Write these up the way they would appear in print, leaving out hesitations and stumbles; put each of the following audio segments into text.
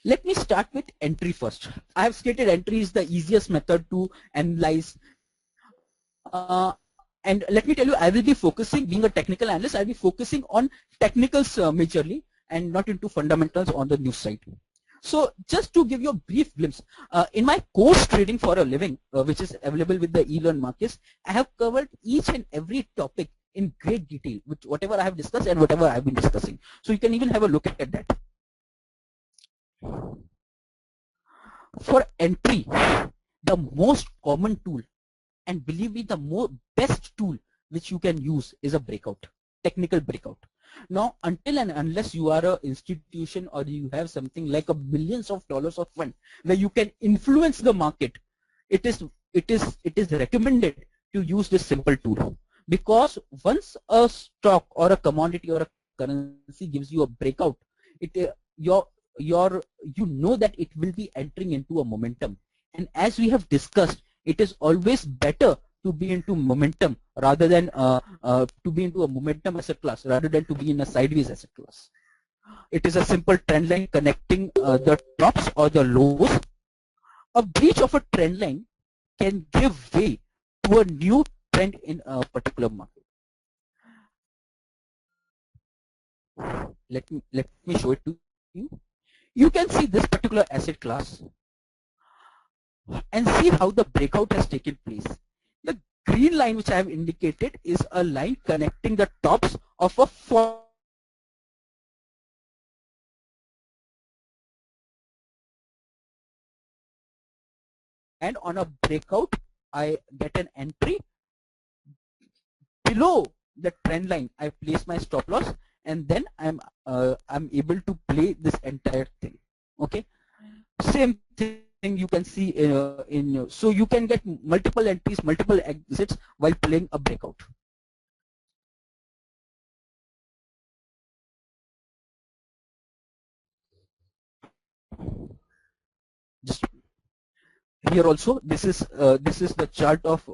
Let me start with entry first. I have stated entry is the easiest method to analyze. And let me tell you, I will be focusing, being a technical analyst, I'll be focusing on technicals majorly and not into fundamentals on the news side. So just to give you a brief glimpse, in my course Trading for a Living, which is available with the eLearn Markets, I have covered each and every topic in great detail, with whatever I have discussed and whatever I have been discussing. So you can even have a look at that. For entry, the most common tool, and believe me, the best tool which you can use is a breakout, technical breakout. Now, until and unless you are an institution or you have something like billions of dollars of fund where you can influence the market, it is recommended to use this simple tool. Because once a stock or a commodity or a currency gives you a breakout, you know that it will be entering into a momentum. And as we have discussed, it is always better to be into momentum rather than to be into a momentum asset class rather than to be in a sideways asset class. It is a simple trend line connecting the tops or the lows. A breach of a trend line can give way to a new trend in a particular market. Let me show it to you. You can see this particular asset class and see how the breakout has taken place. The green line which I have indicated is a line connecting the tops of a fall. And on a breakout, I get an entry. Below the trend line, I place my stop loss, and then I'm able to play this entire thing. Okay, same thing you can see so you can get multiple entries, multiple exits while playing a breakout. Just here also, this is the chart of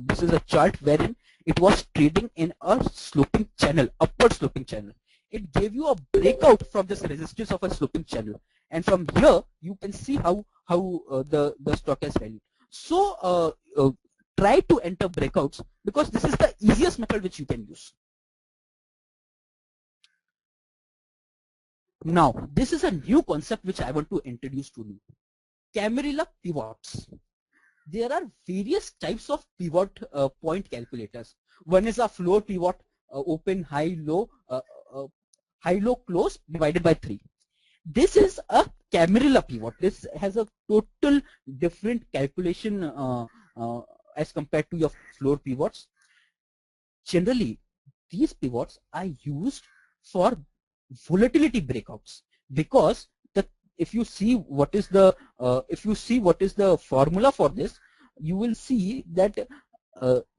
this is a chart wherein it was trading in a sloping channel, upward sloping channel. It gave you a breakout from this resistance of a sloping channel, and from here you can see how the stock has rallied. So try to enter breakouts because this is the easiest method which you can use. Now, this is a new concept which I want to introduce to you. Camarilla pivots. There are various types of pivot point calculators. One is a floor pivot, open, high, low, close divided by 3. This is a Camarilla pivot. This has a total different calculation as compared to your floor pivots. Generally, these pivots are used for volatility breakouts because if you see what is the formula for this, you will see that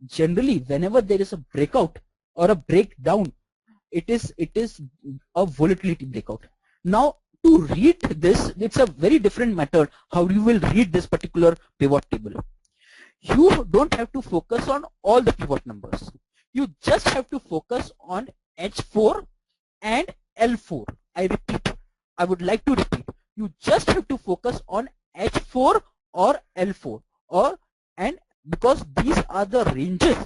generally whenever there is a breakout or a breakdown, it is a volatility breakout. Now to read this, it's a very different method how you will read this particular pivot table. You don't have to focus on all the pivot numbers. You just have to focus on H4 and L4. I would like to repeat. You just have to focus on H4 or L4, and because these are the ranges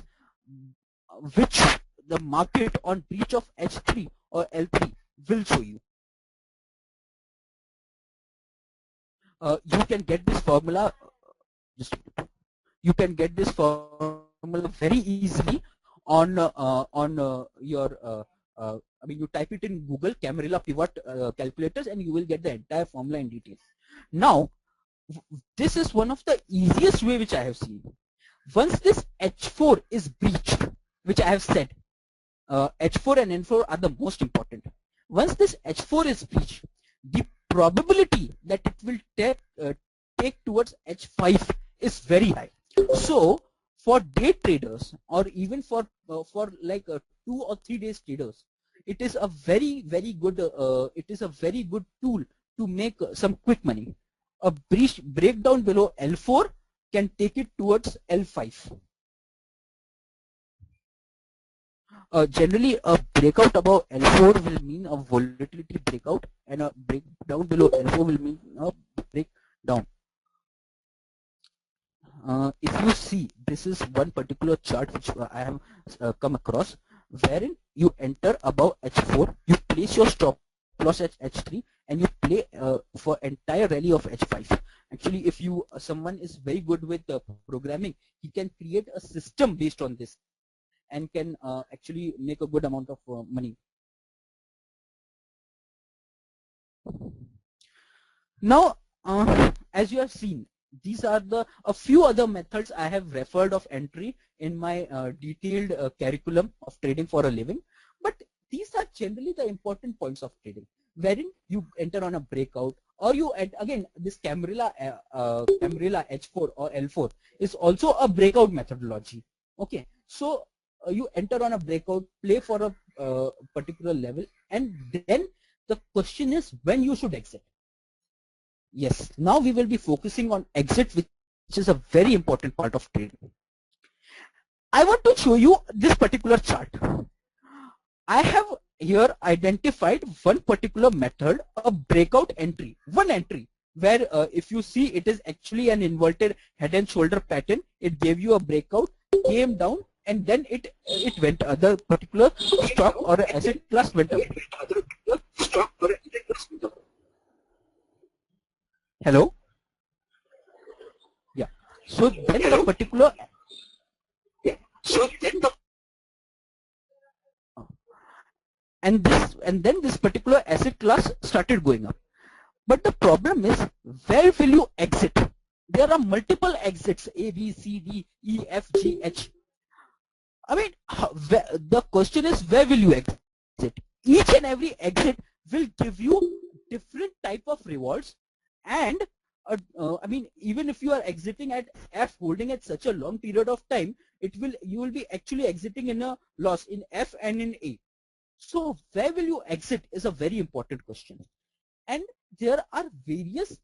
which the market on breach of H3 or L3 will show you. You can get this formula. You can get this formula very easily on your. You type it in Google, Camarilla Pivot calculators, and you will get the entire formula in detail. Now, this is one of the easiest way which I have seen. Once this H4 is breached, which I have said, H4 and N4 are the most important. Once this H4 is breached, the probability that it will take towards H5 is very high. So, for day traders or even for like 2 or 3 days traders, it is a very good tool to make some quick money. A breakdown below L4 can take it towards L5. Generally, a breakout above L4 will mean a volatility breakout, and a breakdown below L4 will mean a breakdown. If you see, this is one particular chart which I have come across, wherein you enter above H4, you place your stop loss at H3, and you play for entire rally of H5. Actually, if you someone is very good with programming, he can create a system based on this and can actually make a good amount of money. Now, as you have seen, these are the a few other methods I have referred of entry in my detailed curriculum of trading for a living. But these are generally the important points of trading, wherein you enter on a breakout, or you again this Camarilla H4 or L4 is also a breakout methodology. Okay, so you enter on a breakout, play for a particular level, and then the question is when you should exit. Yes, now we will be focusing on exit, which is a very important part of trading. I want to show you this particular chart. I have here identified one particular method, a breakout entry, one entry, where if you see it is actually an inverted head and shoulder pattern. It gave you a breakout, came down, and then it went the particular stock or asset class went up. Hello? Yeah. So then the particular and then this particular asset class started going up. But the problem is, where will you exit? There are multiple exits, A, B, C, D, E, F, G, H. I mean, the question is, where will you exit? Each and every exit will give you different type of rewards, and I mean, even if you are exiting at F, holding at such a long period of time, you will be actually exiting in a loss in F and in A. So where will you exit is a very important question, and there are various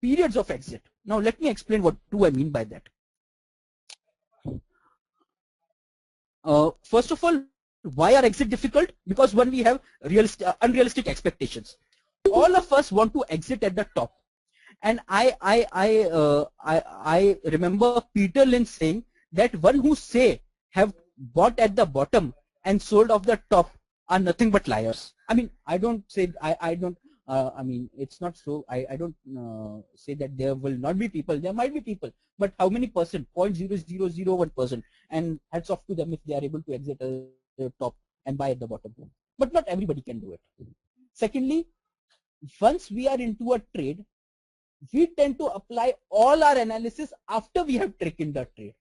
periods of exit. Now let me explain what do I mean by that. First of all, why are exit difficult? Because when we have unrealistic expectations. All of us want to exit at the top, and I remember Peter Lynch saying that one who say have bought at the bottom and sold off the top are nothing but liars. I mean, I don't say I don't. I mean, it's not so. I don't say that there will not be people. There might be people, but how many percent? 0.0001%. And hats off to them if they are able to exit at the top and buy at the bottom. But not everybody can do it. Secondly, once we are into a trade, we tend to apply all our analysis after we have taken the trade.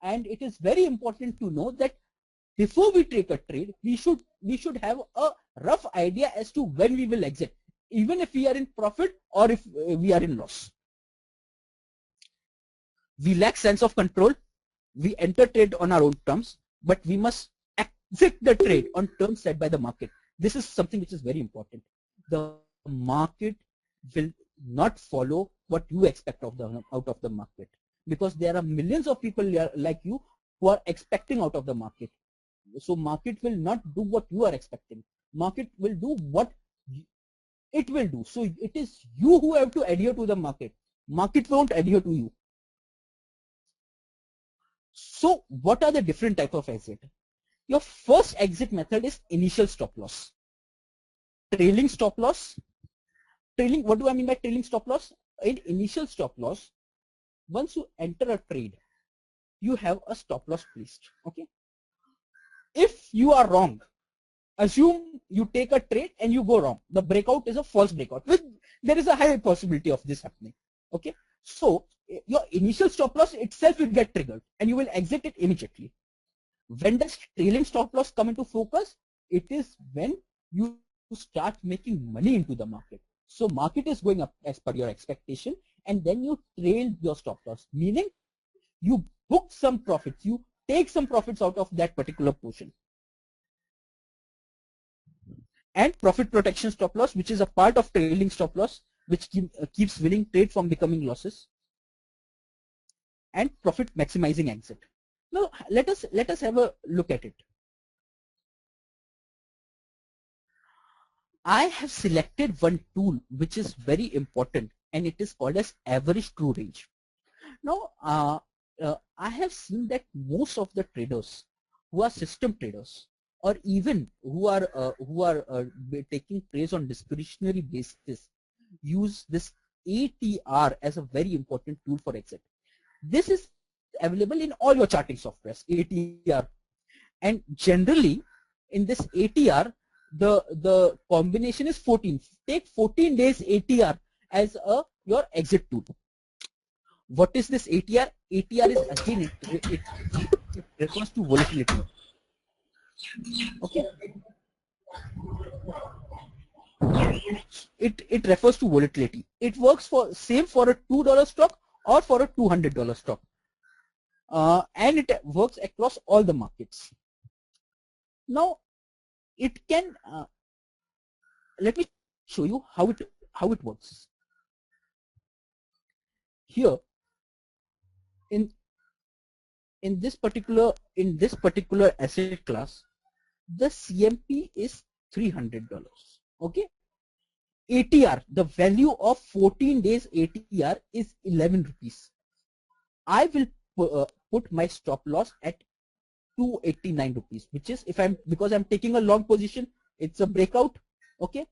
And it is very important to know that before we take a trade, we should have a rough idea as to when we will exit, even if we are in profit or if we are in loss. We lack sense of control. We enter trade on our own terms, but we must exit the trade on terms set by the market. This is something which is very important. The market will not follow what you expect out of the market, because there are millions of people like you who are expecting out of the market. So market will not do what you are expecting. Market will do what it will do. So it is you who have to adhere to the market. Market won't adhere to you. So what are the different type of exit? Your first exit method is initial stop loss. Trailing stop loss. Trailing, what do I mean by trailing stop loss? In initial stop loss, once you enter a trade, you have a stop loss placed. Okay. If you are wrong, assume you take a trade and you go wrong. The breakout is a false breakout. There is a high possibility of this happening. Okay. So your initial stop loss itself will get triggered and you will exit it immediately. When does trailing stop loss come into focus? It is when you start making money into the market. So market is going up as per your expectation, and then you trail your stop loss, meaning you book some profits, you take some profits out of that particular portion. And profit protection stop loss, which is a part of trailing stop loss, which keeps winning trade from becoming losses. And profit maximizing exit. Now let us have a look at it. I have selected one tool which is very important, and it is called as average true range. Now, I have seen that most of the traders who are system traders, or even who are taking trades on discretionary basis, use this ATR as a very important tool for exit. This is available in all your charting softwares, ATR, and generally in this ATR, the combination is 14. Take 14 days ATR as your exit tool. What is this ATR? ATR is again it refers to volatility. Okay. It refers to volatility. It works for same for a $2 stock or for a $200 stock, and it works across all the markets. Now it can let me show you how it works. Here in this particular asset class, the CMP is $300. Okay. ATR, the value of 14 days ATR is 11 rupees. I will put my stop loss at 289 rupees, which is, because I'm taking a long position, it's a breakout. Okay.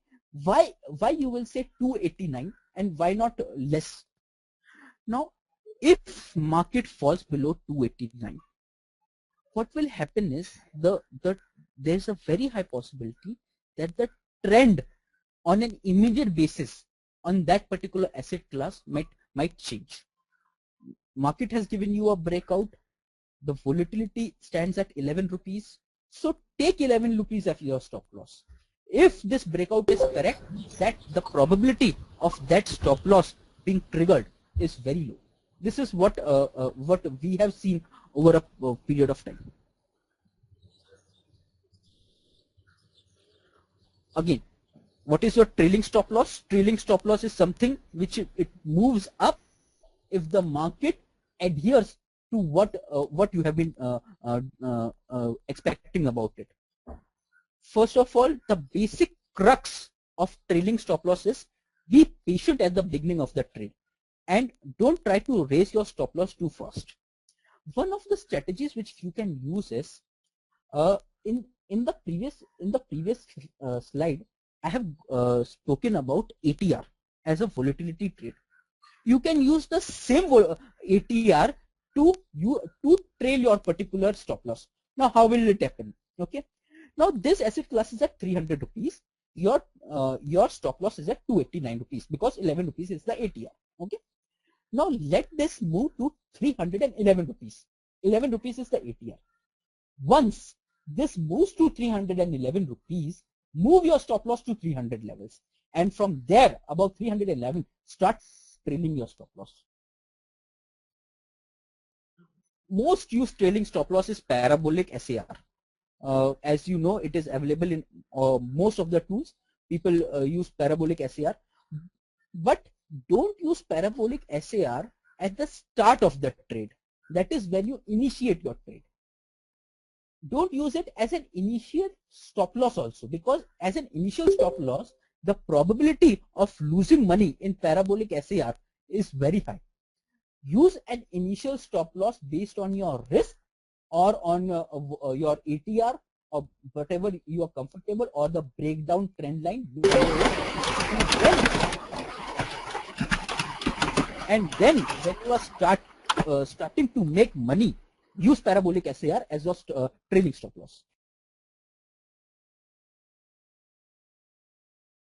Why you will say 289 and why not less? Now, if market falls below 289, what will happen is there's a very high possibility that the trend on an immediate basis on that particular asset class might change. Market has given you a breakout. The volatility stands at 11 rupees. So take 11 rupees as your stop loss. If this breakout is correct, that the probability of that stop loss being triggered is very low. This is what we have seen over a period of time. Again, what is your trailing stop loss? Trailing stop loss is something which it moves up if the market adheres to what you have been expecting about it. First of all, the basic crux of trailing stop loss is be patient at the beginning of the trade and don't try to raise your stop loss too fast. One of the strategies which you can use is in the previous slide, I have spoken about ATR as a volatility trade. You can use the same ATR to trail your particular stop loss. Now, how will it happen? Okay. Now, this asset class is at 300 rupees. Your stop loss is at 289 rupees because 11 rupees is the ATR. Okay. Now, let this move to 311 rupees. 11 rupees is the ATR. Once this moves to 311 rupees, move your stop loss to 300 levels. And from there, about 311, start trailing your stop loss. Most used trailing stop loss is Parabolic SAR. As you know, it is available in most of the tools. People use Parabolic SAR. But don't use Parabolic SAR at the start of the trade. That is when you initiate your trade. Don't use it as an initial stop loss also, because as an initial stop loss, the probability of losing money in Parabolic SAR is very high. Use an initial stop loss based on your risk or on your ATR or whatever you are comfortable, or the breakdown trend line. And then when you are starting to make money, use Parabolic SAR as your trailing stop loss.